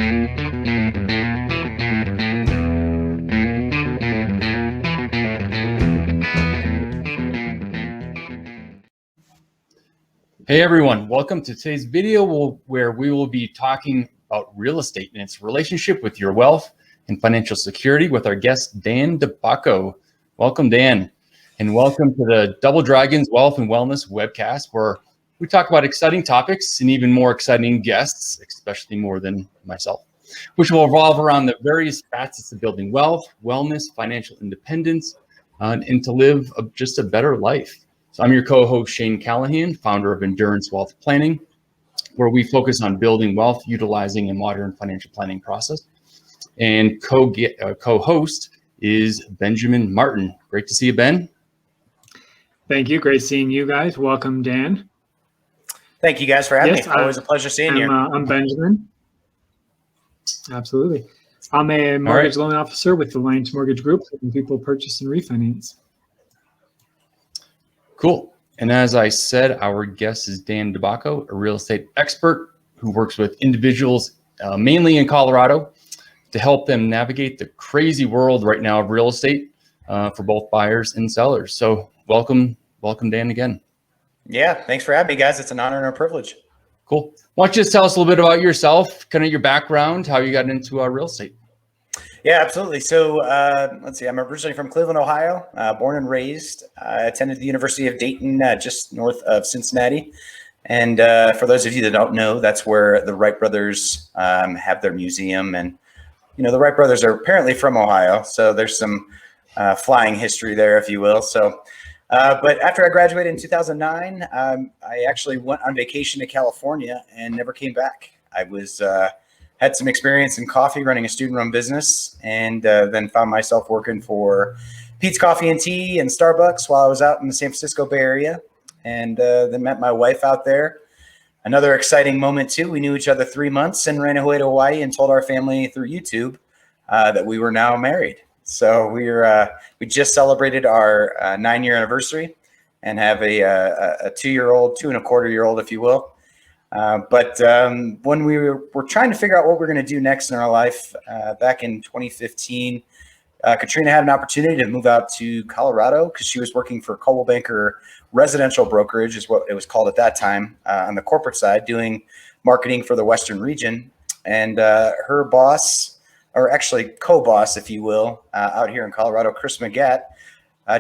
Hey everyone, welcome to today's video where we will be talking about real estate and its relationship with your wealth and financial security with our guest, Dan DeBacco. Welcome, Dan, and welcome to the Double Dragons Wealth and Wellness webcast, where we talk about exciting topics and even more exciting guests, especially more than myself, which will revolve around the various facets of building wealth, wellness, financial independence, and to live just a better life. So I'm your co-host, Shane Callahan, founder of Endurance Wealth Planning, where we focus on building wealth utilizing a modern financial planning process. And co-host is Benjamin Martin. Great to see you, Ben. Thank you. Great seeing you guys. Welcome, Dan. Thank you guys for having me. Always a pleasure seeing you. I'm Benjamin. Absolutely. I'm a mortgage loan officer with the Alliance Mortgage Group, helping people purchase and refinance. Cool. And as I said, our guest is Dan DeBacco, a real estate expert who works with individuals mainly in Colorado to help them navigate the crazy world right now of real estate for both buyers and sellers. So welcome, Dan, again. Yeah, thanks for having me, guys. It's an honor and a privilege. Cool. Why don't you just tell us a little bit about yourself, kind of your background, how you got into real estate? Yeah, absolutely. So let's see. I'm originally from Cleveland, Ohio, born and raised. I attended the University of Dayton, just north of Cincinnati. And for those of you that don't know, that's where the Wright brothers have their museum. And, you know, the Wright brothers are apparently from Ohio. So there's some flying history there, if you will. So, but after I graduated in 2009, I actually went on vacation to California and never came back. I was had some experience in coffee, running a student-run business, and then found myself working for Pete's Coffee and Tea and Starbucks while I was out in the San Francisco Bay Area, and then met my wife out there. Another exciting moment, too. We knew each other 3 months and ran away to Hawaii and told our family through YouTube that we were now married. So we just celebrated our 9-year anniversary and have a 2-year-old, 2.25-year-old, if you will. But when we were trying to figure out what we're going to do next in our life, back in 2015, Katrina had an opportunity to move out to Colorado because she was working for Coldwell Banker Residential Brokerage, is what it was called at that time, on the corporate side, doing marketing for the Western region. And her boss, or actually co-boss, if you will, out here in Colorado, Chris McGatt,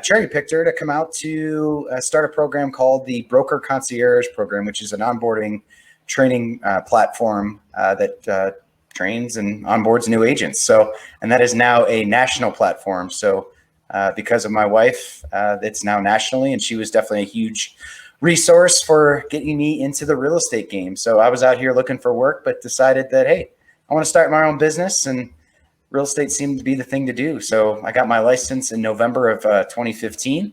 cherry-picked her to come out to start a program called the Broker Concierge Program, which is an onboarding training platform that trains and onboards new agents. So, and that is now a national platform. So because of my wife, it's now nationally, and she was definitely a huge resource for getting me into the real estate game. So I was out here looking for work, but decided that, hey, I want to start my own business, and real estate seemed to be the thing to do. So I got my license in November of 2015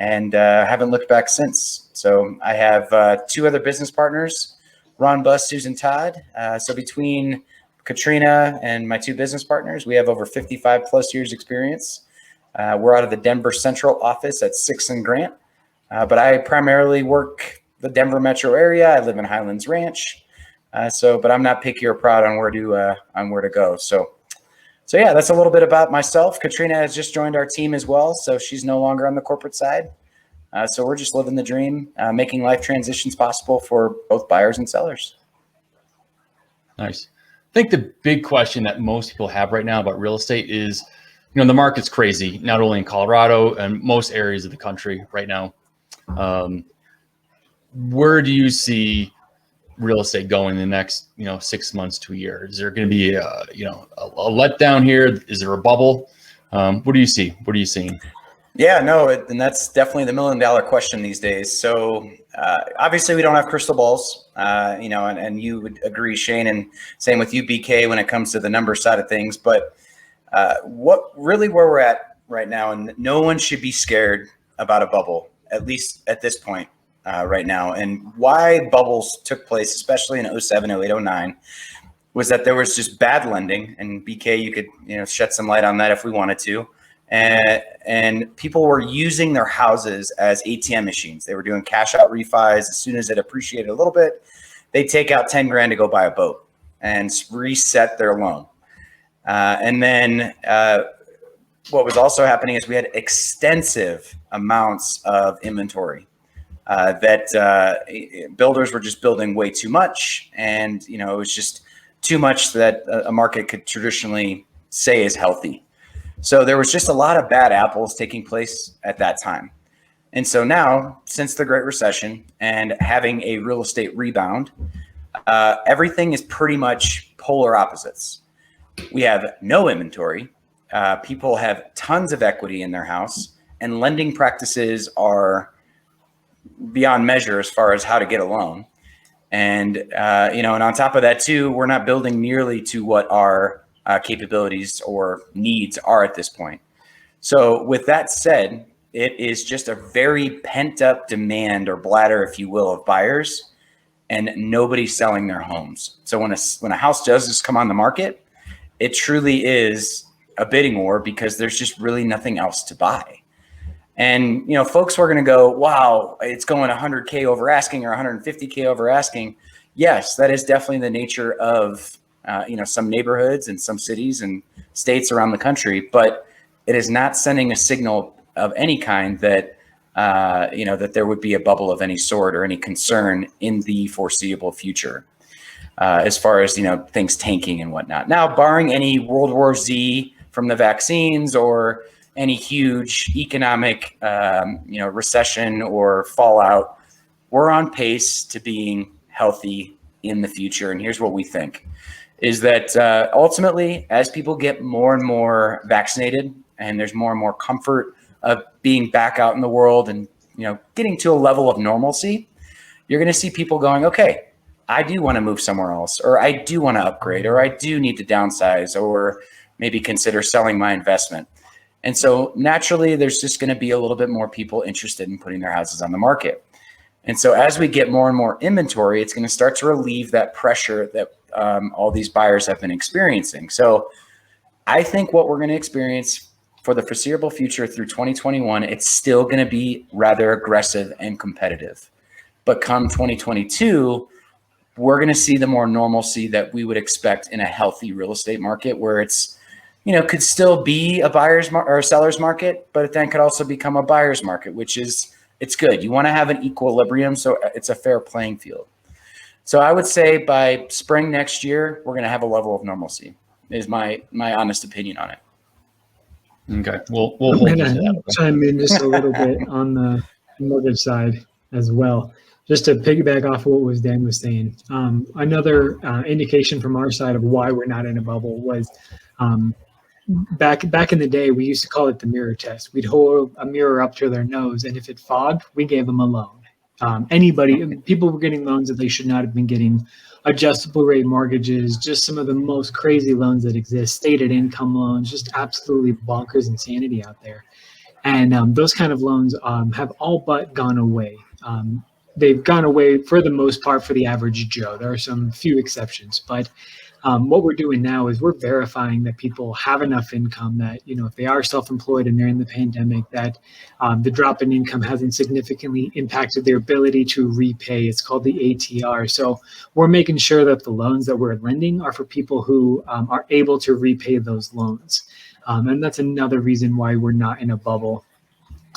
and haven't looked back since. So I have 2 other business partners, Ron Buss, Susan Todd. So between Katrina and my 2 business partners, we have over 55 plus years experience. We're out of the Denver Central office at 6th and Grant, but I primarily work the Denver metro area. I live in Highlands Ranch. But I'm not picky or proud on where to go. So yeah, that's a little bit about myself. Katrina has just joined our team as well, so she's no longer on the corporate side. So we're just living the dream, making life transitions possible for both buyers and sellers. Nice. I think the big question that most people have right now about real estate is, you know, the market's crazy, not only in Colorado and most areas of the country right now. Where do you see real estate going in the next, 6 months to a year? Is there going to be a letdown here? Is there a bubble? What do you see? What are you seeing? Yeah, no, and that's definitely the $1 million question these days. So obviously we don't have crystal balls, and you would agree, Shane, and same with you, BK, when it comes to the number side of things. But where we're at right now, and no one should be scared about a bubble, at least at this point right now. And why bubbles took place, especially in 07, 08, 09, was that there was just bad lending. And BK, you could shed some light on that if we wanted to. And people were using their houses as ATM machines. They were doing cash out refis. As soon as it appreciated a little bit, they'd take out 10 grand to go buy a boat. and reset their loan. And then what was also happening is we had extensive amounts of inventory that builders were just building way too much. And, it was just too much that a market could traditionally say is healthy. So there was just a lot of bad apples taking place at that time. And so now, since the Great Recession and having a real estate rebound, everything is pretty much polar opposites. We have no inventory. People have tons of equity in their house, and lending practices are beyond measure as far as how to get a loan. And, and on top of that too, we're not building nearly to what our capabilities or needs are at this point. So with that said, it is just a very pent up demand or bladder, if you will, of buyers, and nobody's selling their homes. So when a house does just come on the market, it truly is a bidding war because there's just really nothing else to buy. And, folks were going to go, wow, it's going 100K over asking or 150K over asking. Yes, that is definitely the nature of, some neighborhoods and some cities and states around the country, but it is not sending a signal of any kind that, that there would be a bubble of any sort or any concern in the foreseeable future, as far as, things tanking and whatnot. Now, barring any World War Z from the vaccines or any huge economic, recession or fallout, we're on pace to being healthy in the future. And here's what we think is that ultimately, as people get more and more vaccinated and there's more and more comfort of being back out in the world and, getting to a level of normalcy, you're going to see people going, okay, I do want to move somewhere else, or I do want to upgrade, or I do need to downsize, or maybe consider selling my investment. And so naturally, there's just going to be a little bit more people interested in putting their houses on the market. And so as we get more and more inventory, it's going to start to relieve that pressure that all these buyers have been experiencing. So I think what we're going to experience for the foreseeable future through 2021, it's still going to be rather aggressive and competitive. But come 2022, we're going to see the more normalcy that we would expect in a healthy real estate market where it's, could still be a buyer's or a seller's market, but it then could also become a buyer's market, which is, it's good. You want to have an equilibrium, so it's a fair playing field. So I would say by spring next year, we're going to have a level of normalcy, is my honest opinion on it. Okay, we'll hold you to that. Chime in just a little bit on the mortgage side as well. Just to piggyback off of what Dan was saying, another indication from our side of why we're not in a bubble was back in the day, we used to call it the mirror test. We'd hold a mirror up to their nose, and if it fogged, we gave them a loan. People were getting loans that they should not have been getting, adjustable rate mortgages, just some of the most crazy loans that exist, stated income loans, just absolutely bonkers insanity out there. And those kind of loans have all but gone away. They've gone away for the most part for the average Joe. There are some few exceptions, but what we're doing now is we're verifying that people have enough income that, if they are self-employed and they're in the pandemic, that the drop in income hasn't significantly impacted their ability to repay. It's called the ATR. So we're making sure that the loans that we're lending are for people who are able to repay those loans. And that's another reason why we're not in a bubble.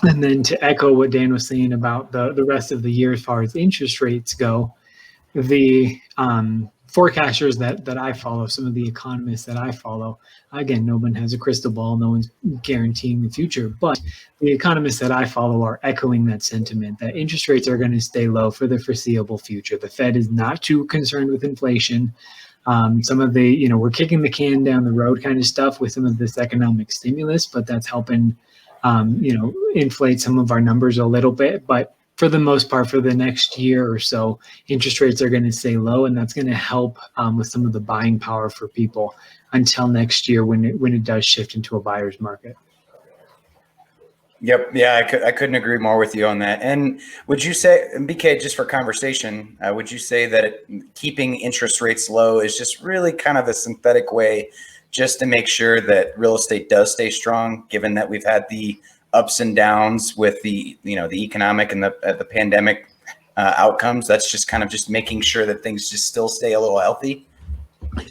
And then to echo what Dan was saying about the rest of the year as far as interest rates go, the forecasters that I follow, some of the economists that I follow, again, no one has a crystal ball, no one's guaranteeing the future, but the economists that I follow are echoing that sentiment that interest rates are going to stay low for the foreseeable future. The Fed is not too concerned with inflation. Some of the, we're kicking the can down the road kind of stuff with some of this economic stimulus, but that's helping, inflate some of our numbers a little bit. But for the most part, for the next year or so, interest rates are going to stay low, and that's going to help with some of the buying power for people until next year when it does shift into a buyer's market. Yep. Yeah, I couldn't agree more with you on that. And would you say, BK, just for conversation, would you say that keeping interest rates low is just really kind of a synthetic way just to make sure that real estate does stay strong, given that we've had the ups and downs with the economic and the pandemic outcomes? That's just kind of just making sure that things just still stay a little healthy.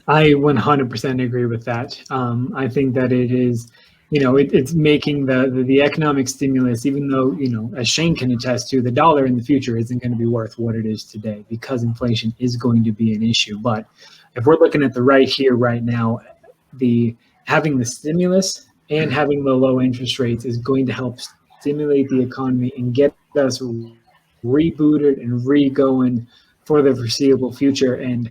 I 100% agree with that. I think that it is, it's making the economic stimulus, even though, as Shane can attest to, the dollar in the future isn't going to be worth what it is today because inflation is going to be an issue. But if we're looking at the right here, right now, having the stimulus and having the low interest rates is going to help stimulate the economy and get us rebooted and re-going for the foreseeable future. And,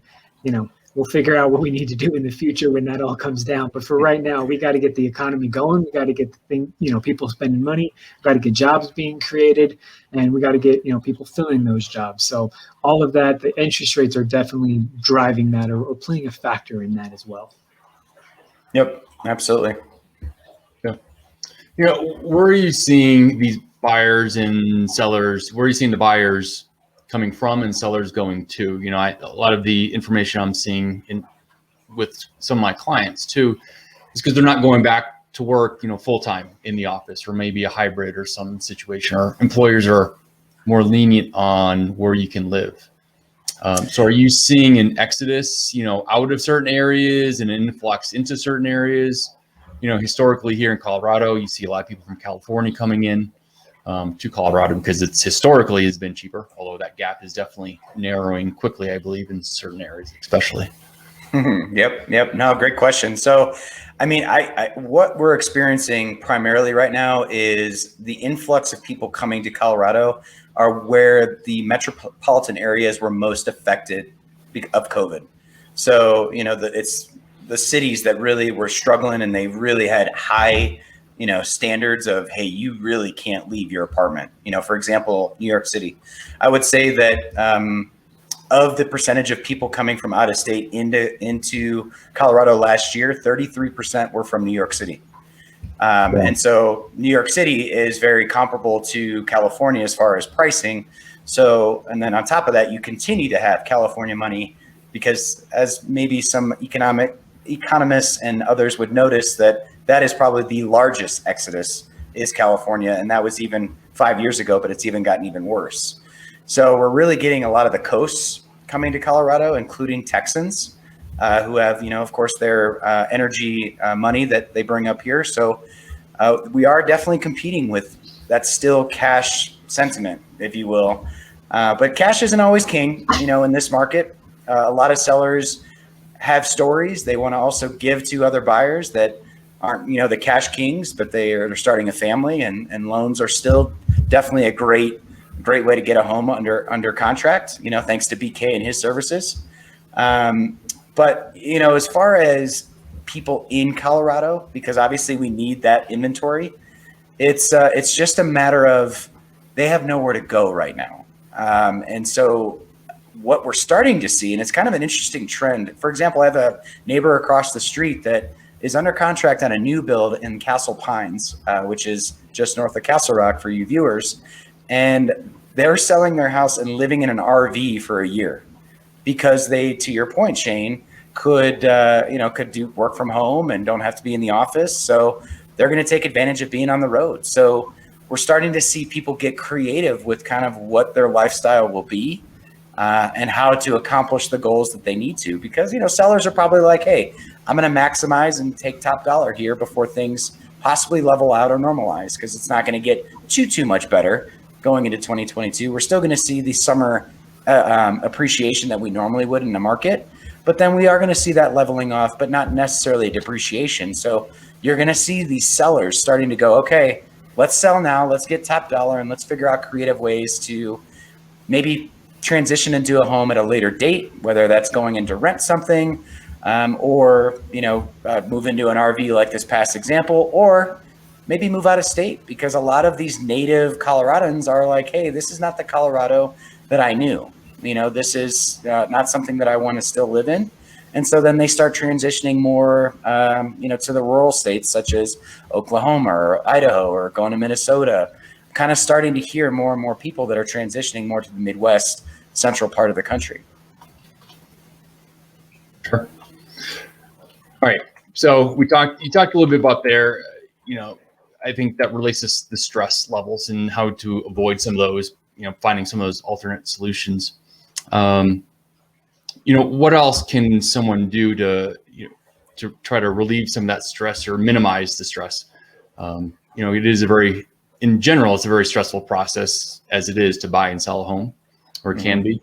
we'll figure out what we need to do in the future when that all comes down. But for right now, we got to get the economy going. We got to get the thing, people spending money. Got to get jobs being created, and we got to get people filling those jobs. So all of that, the interest rates are definitely driving that or playing a factor in that as well. Yep, absolutely. Yeah. Where are you seeing these buyers and sellers? Where are you seeing the buyers coming from and sellers going to? A lot of the information I'm seeing with some of my clients too is because they're not going back to work, full time in the office, or maybe a hybrid or some situation, or employers are more lenient on where you can live. So are you seeing an exodus, out of certain areas and an influx into certain areas? Historically here in Colorado, you see a lot of people from California coming in to Colorado because it's historically has been cheaper, although that gap is definitely narrowing quickly, I believe, in certain areas, especially. Yep. No, great question. So, I what we're experiencing primarily right now is the influx of people coming to Colorado are where the metropolitan areas were most affected of COVID. So, it's the cities that really were struggling, and they really had high, standards of, hey, you really can't leave your apartment. For example, New York City. I would say that of the percentage of people coming from out of state into Colorado last year, 33% were from New York City. And so New York City is very comparable to California as far as pricing. So, and then on top of that, you continue to have California money, because as maybe some economists and others would notice, that is probably the largest exodus is California. And that was even 5 years ago, but it's even gotten even worse. So we're really getting a lot of the coasts coming to Colorado, including Texans, who have, of course, their energy money that they bring up here. So we are definitely competing with that still cash sentiment, if you will. But cash isn't always king, in this market. A lot of sellers have stories they want to also give to other buyers that aren't, the cash kings, but they are starting a family, and loans are still definitely a great way to get a home under contract, thanks to BK and his services. But, as far as people in Colorado, because obviously we need that inventory, it's just a matter of they have nowhere to go right now. And so what we're starting to see, and it's kind of an interesting trend. For example, I have a neighbor across the street that is under contract on a new build in Castle Pines, which is just north of Castle Rock for you viewers. And they're selling their house and living in an RV for a year because they, to your point, Shane, could do work from home and don't have to be in the office. So they're going to take advantage of being on the road. So we're starting to see people get creative with kind of what their lifestyle will be and how to accomplish the goals that they need to, because, sellers are probably like, hey, I'm going to maximize and take top dollar here before things possibly level out or normalize, because it's not going to get too much better going into 2022. We're still going to see the summer appreciation that we normally would in the market, but then we are going to see that leveling off, but not necessarily depreciation. So you're going to see these sellers starting to go, okay, let's sell now, let's get top dollar, and let's figure out creative ways to maybe transition into a home at a later date, whether that's going in to rent something, or move into an RV like this past example, or maybe move out of state, because a lot of these native Coloradans are like, hey, this is not the Colorado that I knew. This is not something that I want to still live in. And so then they start transitioning more, to the rural states such as Oklahoma or Idaho, or going to Minnesota. Kind of starting to hear more and more people that are transitioning more to the Midwest, central part of the country. Sure. All right. So you talked a little bit about there, I think that relates to the stress levels and how to avoid some of those, finding some of those alternate solutions. what else can someone do to try to relieve some of that stress or minimize the stress? It is in general, it's a very stressful process as it is to buy and sell a home, or it can be.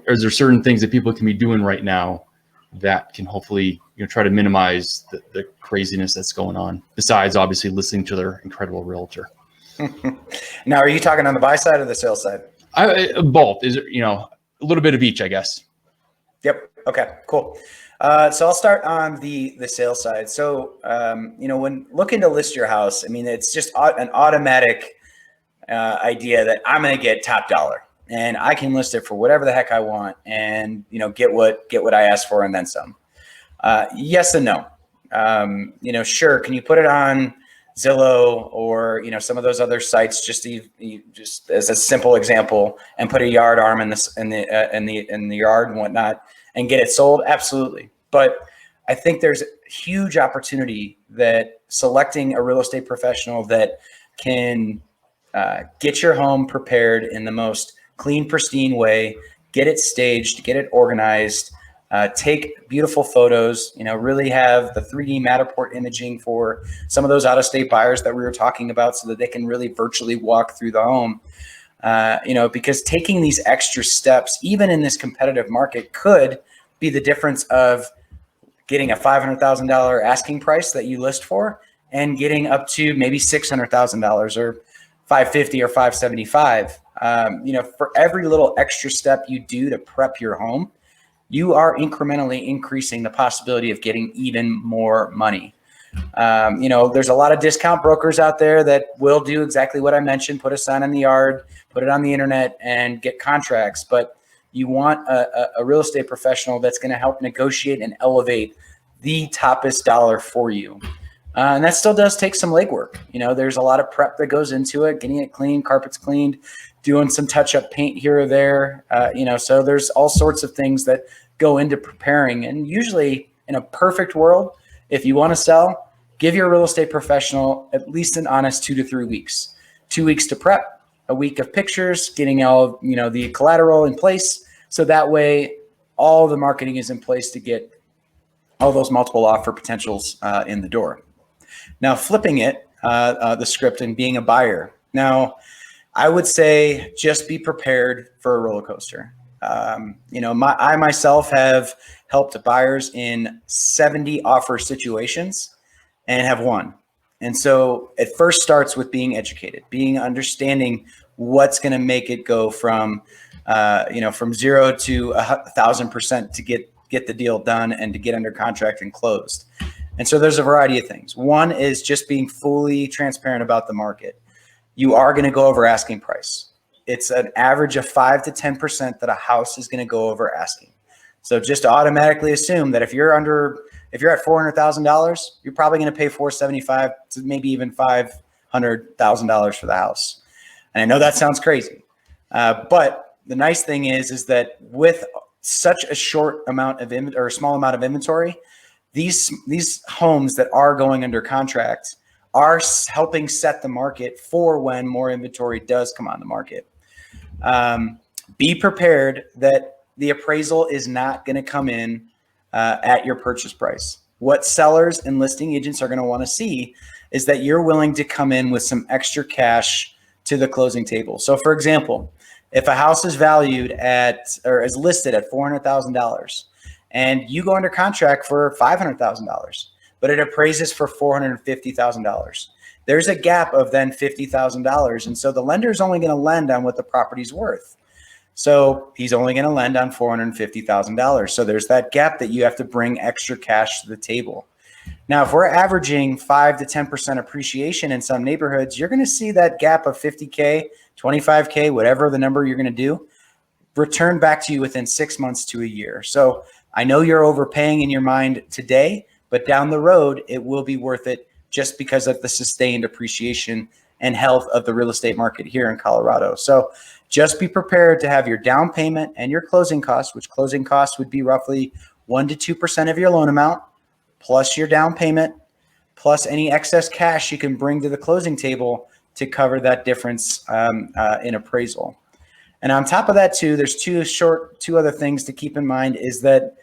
Is there certain things that people can be doing right now that can hopefully, try to minimize the craziness that's going on, besides obviously listening to their incredible realtor? Now, are you talking on the buy side or the sell side? Both. Is it, a little bit of each, I guess. Yep. Okay, cool. So I'll start on the sales side. So, when looking to list your house, it's just an automatic idea that I'm going to get top dollar and I can list it for whatever the heck I want and, get what I asked for and then some. Yes and no. Sure. Can you put it on Zillow or, some of those other sites, just as a simple example, and put a yard arm in the yard and whatnot and get it sold? Absolutely. But I think there's huge opportunity that selecting a real estate professional that can get your home prepared in the most clean, pristine way, get it staged, get it organized, take beautiful photos, really have the 3D Matterport imaging for some of those out-of-state buyers that we were talking about so that they can really virtually walk through the home. Because taking these extra steps, even in this competitive market, could be the difference of getting a $500,000 asking price that you list for and getting up to maybe $600,000 or $550,000 or $575,000. For every little extra step you do to prep your home, you are incrementally increasing the possibility of getting even more money. There's a lot of discount brokers out there that will do exactly what I mentioned, put a sign in the yard, put it on the internet and get contracts. But you want a real estate professional that's going to help negotiate and elevate the toppest dollar for you. And that still does take some legwork. There's a lot of prep that goes into it, getting it clean, carpets cleaned, doing some touch-up paint here or there. So there's all sorts of things that go into preparing. And usually in a perfect world, if you want to sell, give your real estate professional at least an honest 2 to 3 weeks. 2 weeks to prep, a week of pictures, getting all, the collateral in place. So that way all the marketing is in place to get all those multiple offer potentials in the door. Now, flipping it, the script and being a buyer. Now, I would say just be prepared for a roller coaster. I myself have helped buyers in 70 offer situations and have won. And so it first starts with being educated, understanding what's going to make it go from 0 to 1,000% to get the deal done and to get under contract and closed. And so there's a variety of things. One is just being fully transparent about the market. You are going to go over asking price. It's an average of 5 to 10% that a house is going to go over asking. So just automatically assume that if you're at $400,000, you're probably going to pay $475,000 to maybe even $500,000 for the house. And I know that sounds crazy, but the nice thing is that with such a small amount of inventory, these homes that are going under contract are helping set the market for when more inventory does come on the market. Be prepared that the appraisal is not going to come in at your purchase price. What sellers and listing agents are going to want to see is that you're willing to come in with some extra cash to the closing table. So for example, if a house is valued is listed at $400,000 and you go under contract for $500,000, but it appraises for $450,000, there's a gap of then $50,000. And so the lender is only going to lend on what the property's worth. So he's only going to lend on $450,000. So there's that gap that you have to bring extra cash to the table. Now, if we're averaging 5 to 10% appreciation in some neighborhoods, you're going to see that gap of $50K, $25K, whatever the number you're going to do, return back to you within 6 months to a year. So I know you're overpaying in your mind today, but down the road, it will be worth it just because of the sustained appreciation and health of the real estate market here in Colorado. So just be prepared to have your down payment and your closing costs, which closing costs would be roughly 1 to 2% of your loan amount, plus your down payment, plus any excess cash you can bring to the closing table to cover that difference in appraisal. And on top of that too, there's two other things to keep in mind is that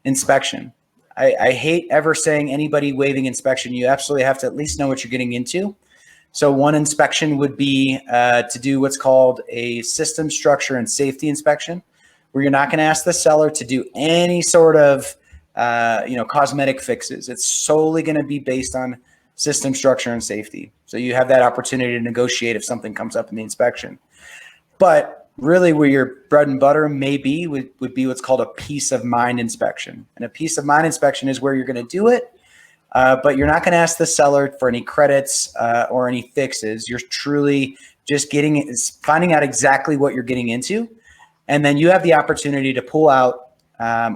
inspection. I hate ever saying anybody waiving inspection. You absolutely have to at least know what you're getting into. So one inspection would be to do what's called a system structure and safety inspection, where you're not going to ask the seller to do any sort of cosmetic fixes. It's solely going to be based on system structure and safety. So you have that opportunity to negotiate if something comes up in the inspection. But really where your bread and butter may be would be what's called a peace of mind inspection. And a peace of mind inspection is where you're going to do it, but you're not going to ask the seller for any credits or any fixes. You're truly just finding out exactly what you're getting into. And then you have the opportunity to pull out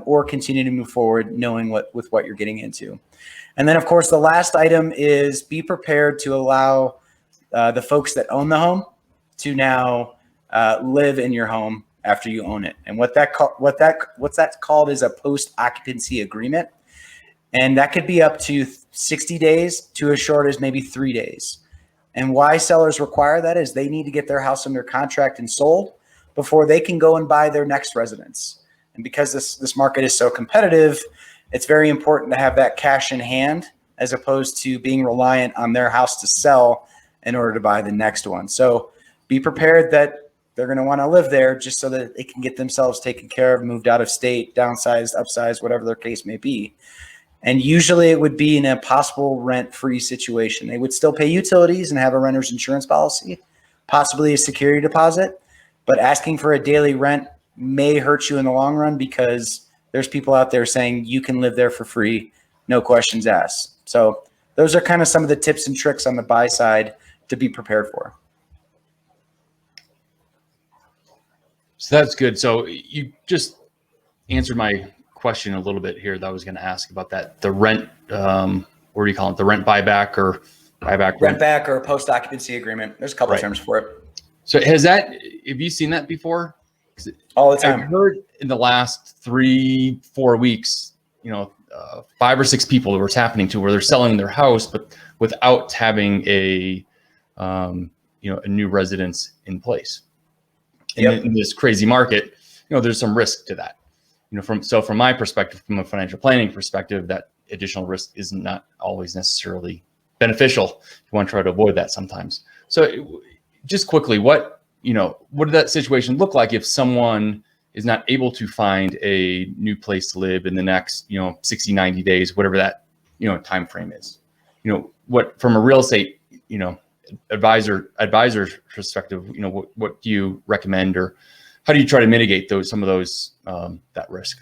or continue to move forward knowing with what you're getting into. And then, of course, the last item is be prepared to allow the folks that own the home to now live in your home after you own it. And what's that called is a post-occupancy agreement. And that could be up to 60 days to as short as maybe 3 days. And why sellers require that is they need to get their house under contract and sold before they can go and buy their next residence. And because this market is so competitive, it's very important to have that cash in hand as opposed to being reliant on their house to sell in order to buy the next one. So be prepared that they're going to want to live there just so that they can get themselves taken care of, moved out of state, downsized, upsized, whatever their case may be. And usually it would be in a possible rent-free situation. They would still pay utilities and have a renter's insurance policy, possibly a security deposit, but asking for a daily rent may hurt you in the long run because there's people out there saying you can live there for free, no questions asked. So those are kind of some of the tips and tricks on the buy side to be prepared for. So that's good. So you just answered my question a little bit here that I was going to ask about that. The rent, what do you call it? The rent buyback or buyback? Rent back or post-occupancy agreement. There's a couple terms for it. So have you seen that before? All the time. I've heard in the last 3-4 weeks, 5 or 6 people that it's happening to where they're selling their house, but without having a new residence in place. In this crazy market, there's some risk to that. From my perspective, from a financial planning perspective, that additional risk is not always necessarily beneficial. You want to try to avoid that sometimes. So just quickly, what did that situation look like if someone is not able to find a new place to live in the next, 60, 90 days, whatever that, time frame is? What from a real estate, advisor's perspective, what do you recommend, or how do you try to mitigate some of those that risk?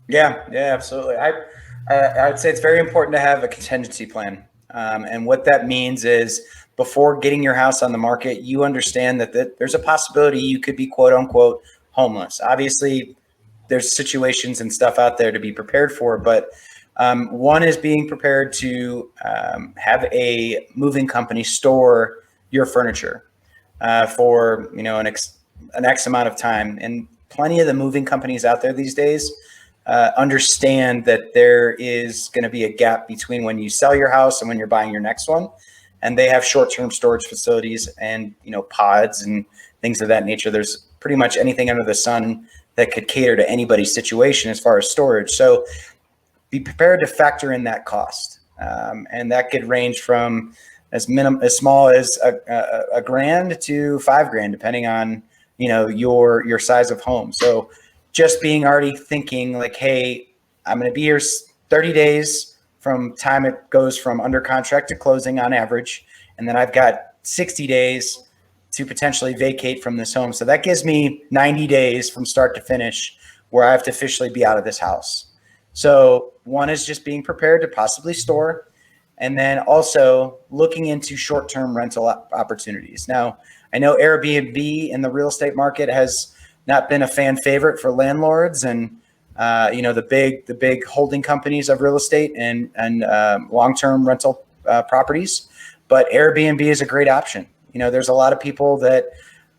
Yeah, absolutely. I'd say it's very important to have a contingency plan. And what that means is before getting your house on the market, you understand that there's a possibility you could be quote unquote homeless. Obviously, there's situations and stuff out there to be prepared for, but one is being prepared to have a moving company store your furniture for an X amount of time. And plenty of the moving companies out there these days understand that there is going to be a gap between when you sell your house and when you're buying your next one. And they have short-term storage facilities and pods and things of that nature. There's pretty much anything under the sun that could cater to anybody's situation as far as storage. So be prepared to factor in that cost. And that could range from as small as a grand to $5,000, depending on, your size of home. So just being already thinking like, hey, I'm going to be here 30 days from time it goes from under contract to closing on average. And then I've got 60 days to potentially vacate from this home. So that gives me 90 days from start to finish where I have to officially be out of this house. So one is just being prepared to possibly store, and then also looking into short-term rental opportunities. Now, I know Airbnb in the real estate market has not been a fan favorite for landlords and the big holding companies of real estate and long-term rental properties, but Airbnb is a great option. There's a lot of people that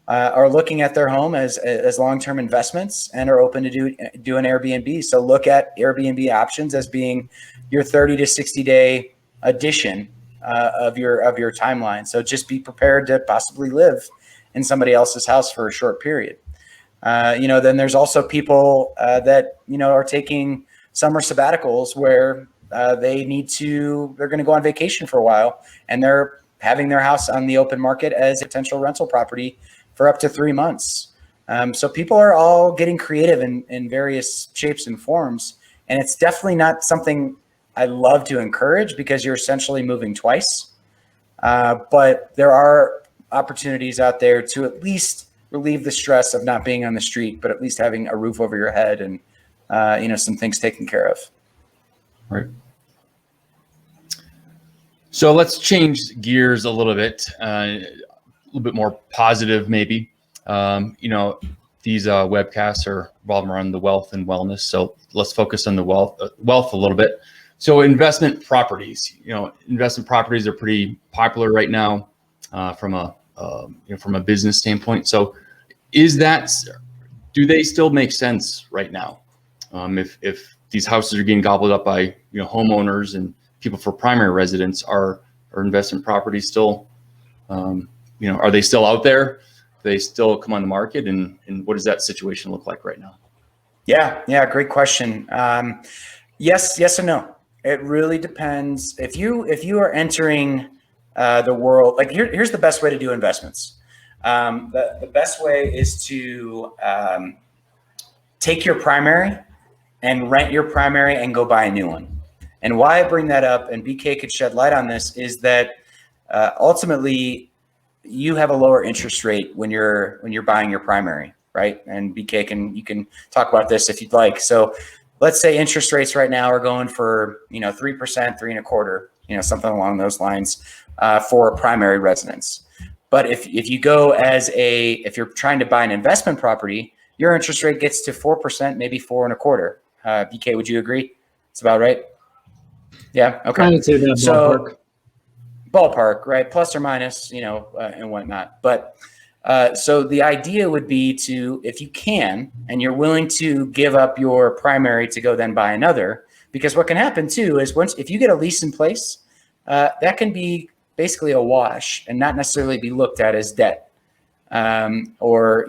are looking at their home as long-term investments and are open to do an Airbnb. So look at Airbnb options as being your 30 to 60 day addition of your timeline. So just be prepared to possibly live in somebody else's house for a short period. Then there's also people that, are taking summer sabbaticals where they're going to go on vacation for a while, and they're having their house on the open market as a potential rental property for up to 3 months. So people are all getting creative in various shapes and forms. And it's definitely not something I love to encourage, because you're essentially moving twice. But there are opportunities out there to at least relieve the stress of not being on the street, but at least having a roof over your head and, some things taken care of. Right. So let's change gears a little bit, a little bit more positive, maybe. These webcasts are revolving around the wealth and wellness. So let's focus on the wealth a little bit. So investment properties, investment properties are pretty popular right now from a business standpoint. So do they still make sense right now? If these houses are getting gobbled up by homeowners and people for primary residence, are investment properties still, are they still out there? Do they still come on the market, and what does that situation look like right now? Yeah, great question. Yes and no. It really depends. If you are entering the world, like here's the best way to do investments. The best way is to take your primary and rent your primary and go buy a new one. And why I bring that up, and BK could shed light on this, is that ultimately you have a lower interest rate when you're buying your primary, right? And BK you can talk about this if you'd like. So let's say interest rates right now are going for 3%, 3.25%, something along those lines for a primary residence. But if you go if you're trying to buy an investment property, your interest rate gets to 4%, maybe 4.25%. BK, would you agree? It's about right. Yeah. Okay. I would say that ballpark, right? Plus or minus, and whatnot. But so the idea would be to, if you can, and you're willing to give up your primary to go then buy another, because what can happen too is if you get a lease in place, that can be basically a wash and not necessarily be looked at as debt, or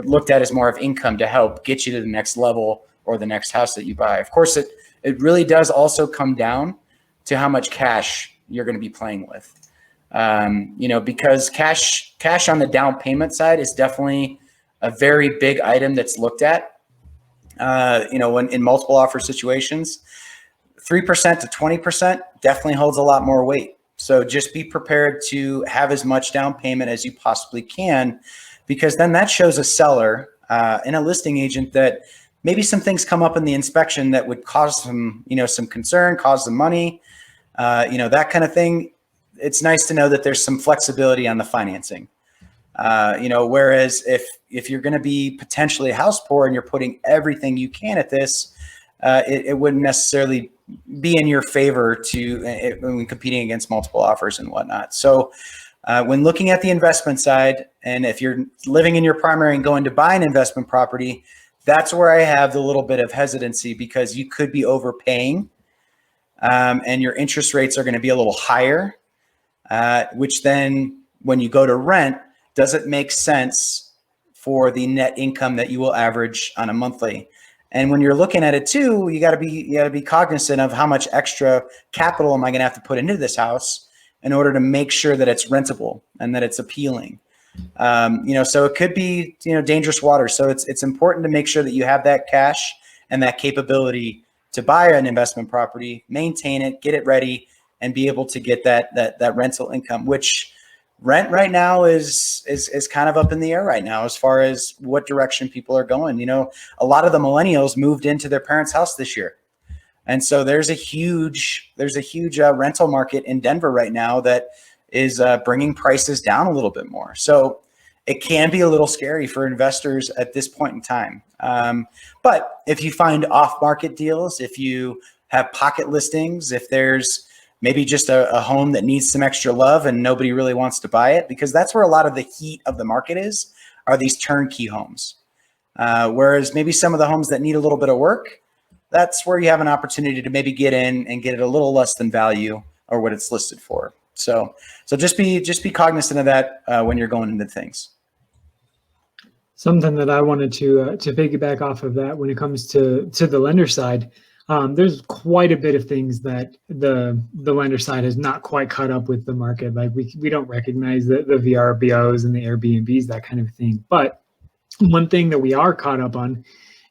looked at as more of income to help get you to the next level or the next house that you buy. Of course, it really does also come down to how much cash you're going to be playing with. Because cash on the down payment side is definitely a very big item that's looked at, when in multiple offer situations. 3% to 20% definitely holds a lot more weight. So just be prepared to have as much down payment as you possibly can, because then that shows a seller and a listing agent that maybe some things come up in the inspection that would cause some concern, cause some money, that kind of thing. It's nice to know that there's some flexibility on the financing. Whereas if you're going to be potentially house poor and you're putting everything you can at this, it wouldn't necessarily be in your favor when competing against multiple offers and whatnot. So when looking at the investment side, and if you're living in your primary and going to buy an investment property, that's where I have the little bit of hesitancy, because you could be overpaying, and your interest rates are going to be a little higher, which then when you go to rent, doesn't make sense for the net income that you will average on a monthly. And when you're looking at it too, you got to be cognizant of how much extra capital am I going to have to put into this house in order to make sure that it's rentable and that it's appealing. So it could be, dangerous water. So it's important to make sure that you have that cash and that capability to buy an investment property, maintain it, get it ready, and be able to get that rental income, which rent right now is kind of up in the air right now as far as what direction people are going. A lot of the millennials moved into their parents' house this year. And so there's a huge rental market in Denver right now that is bringing prices down a little bit more. So it can be a little scary for investors at this point in time. But if you find off-market deals, if you have pocket listings, if there's maybe just a home that needs some extra love and nobody really wants to buy it, because that's where a lot of the heat of the market are these turnkey homes. Whereas maybe some of the homes that need a little bit of work, that's where you have an opportunity to maybe get in and get it a little less than value or what it's listed for. So just be cognizant of that when you're going into things. Something that I wanted to piggyback off of that when it comes to the lender side, there's quite a bit of things that the lender side has not quite caught up with the market. Like we don't recognize the VRBOs and the Airbnbs, that kind of thing. But one thing that we are caught up on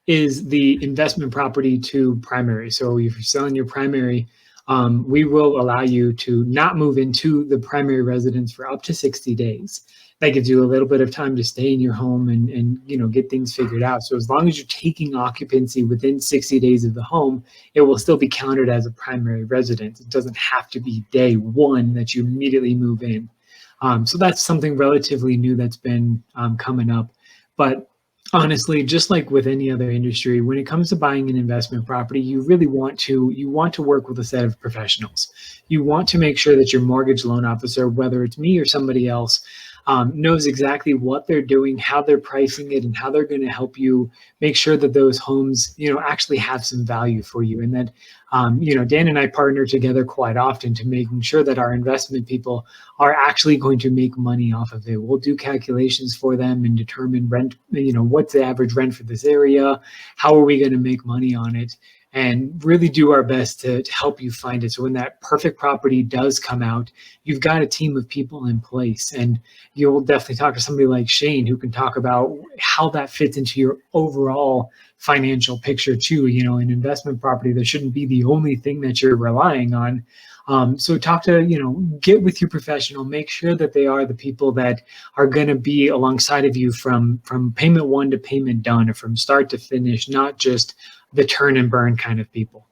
is the investment property to primary. So if you're selling your primary, we will allow you to not move into the primary residence for up to 60 days. That gives you a little bit of time to stay in your home and get things figured out. So as long as you're taking occupancy within 60 days of the home, it will still be counted as a primary residence. It doesn't have to be day one that you immediately move in. So that's something relatively new that's been coming up. But honestly, just like with any other industry, when it comes to buying an investment property, you really want to work with a set of professionals. You want to make sure that your mortgage loan officer, whether it's me or somebody else, knows exactly what they're doing, how they're pricing it, and how they're going to help you make sure that those homes, actually have some value for you. And that, Dan and I partner together quite often to making sure that our investment people are actually going to make money off of it. We'll do calculations for them and determine rent, what's the average rent for this area? How are we going to make money on it? And really do our best to help you find it. So when that perfect property does come out, you've got a team of people in place. And you'll definitely talk to somebody like Shane who can talk about how that fits into your overall financial picture too. An investment property, that shouldn't be the only thing that you're relying on. So talk to, get with your professional, make sure that they are the people that are going to be alongside of you from payment one to payment done, or from start to finish, not just the turn and burn kind of people.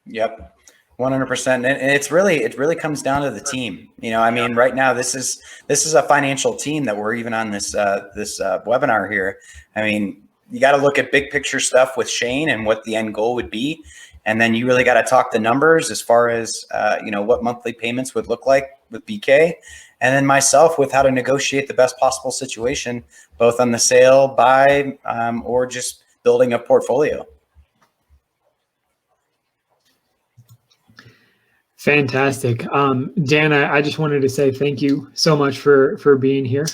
Yep. 100%. And it really comes down to the team. Right now this is a financial team that we're even on this webinar here. You got to look at big picture stuff with Shane and what the end goal would be. And then you really got to talk the numbers as far as, what monthly payments would look like with BK. And then myself with how to negotiate the best possible situation, both on the sale, buy, or just building a portfolio. Fantastic. Dan, I just wanted to say thank you so much for being here.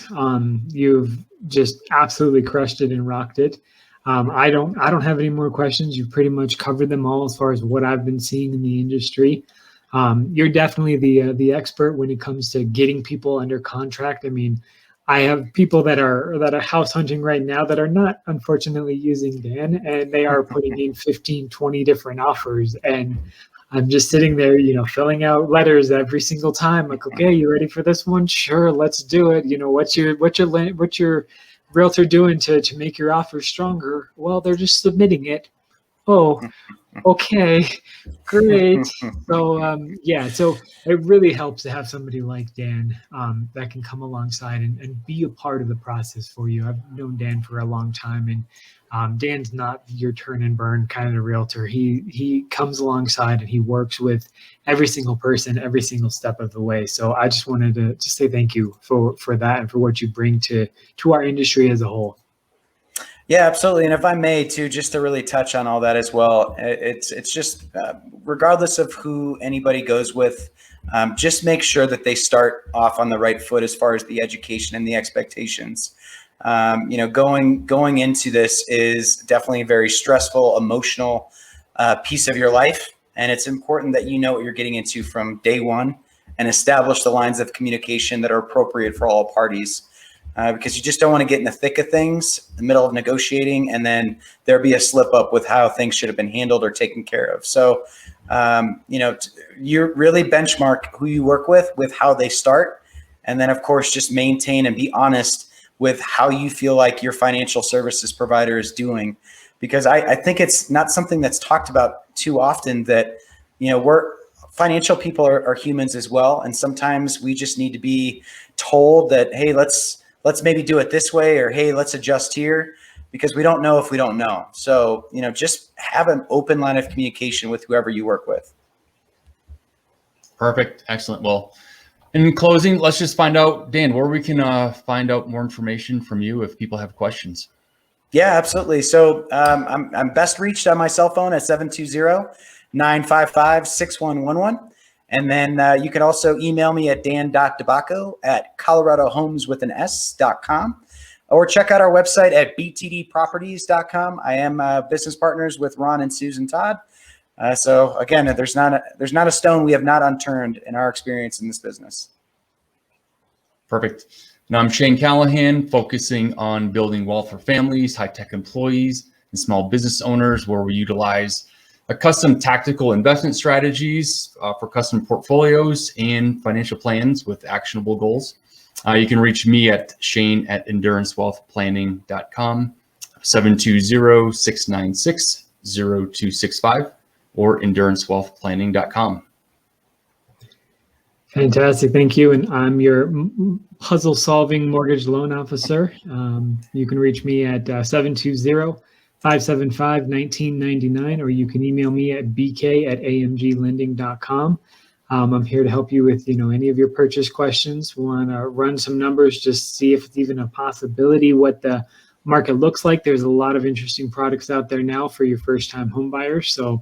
You've just absolutely crushed it and rocked it. I don't have any more questions. You've pretty much covered them all as far as what I've been seeing in the industry. You're definitely the expert when it comes to getting people under contract. I have people that are house hunting right now that are not unfortunately using Dan, and they are putting in 15, 20 different offers. And I'm just sitting there, filling out letters every single time. Like, okay, you ready for this one? Sure, let's do it. What's your realtor doing to make your offer stronger? Well, they're just submitting it. Oh, okay, great. So it really helps to have somebody like Dan that can come alongside and be a part of the process for you. I've known Dan for a long time, and Dan's not your turn and burn kind of a realtor. He comes alongside and he works with every single person, every single step of the way. So I just wanted to say thank you for that and for what you bring to our industry as a whole. Yeah, absolutely. And if I may too, just to really touch on all that as well, it's just regardless of who anybody goes with, just make sure that they start off on the right foot as far as the education and the expectations. Going into this is definitely a very stressful, emotional piece of your life. And it's important that you know what you're getting into from day one and establish the lines of communication that are appropriate for all parties. Because you just don't want to get in the thick of things, in the middle of negotiating, and then there be a slip up with how things should have been handled or taken care of. So, you really benchmark who you work with how they start. And then, of course, just maintain and be honest with how you feel like your financial services provider is doing. Because I think it's not something that's talked about too often that, financial people are humans as well. And sometimes we just need to be told that, hey, let's maybe do it this way, or, hey, let's adjust here, because we don't know if we don't know. So, just have an open line of communication with whoever you work with. Perfect. Excellent. Well, in closing, let's just find out, Dan, where we can find out more information from you if people have questions. Yeah, absolutely. So I'm best reached on my cell phone at 720-955-6111. And then you can also email me at dan.debacco@coloradohomeswithans.com. or check out our website at btdproperties.com. I am business partners with Ron and Susan Todd. So again, there's not a stone we have not unturned in our experience in this business. Perfect. Now I'm Shane Callahan, focusing on building wealth for families, high-tech employees, and small business owners, where we utilize a custom tactical investment strategies for custom portfolios and financial plans with actionable goals. You can reach me at shane@endurancewealthplanning.com, 720-696-0265, or endurancewealthplanning.com. Fantastic. Thank you. And I'm your puzzle-solving mortgage loan officer. You can reach me at 720-575-1999, or you can email me at bk@amglending.com. I'm here to help you with, any of your purchase questions. We want to run some numbers, just see if it's even a possibility, what the market looks like. There's a lot of interesting products out there now for your first-time home buyers. So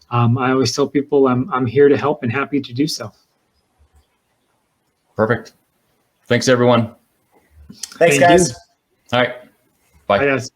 I always tell people I'm here to help and happy to do so. Perfect. Thanks, everyone. Thanks, Thank guys. you. All right. Bye. Bye, guys.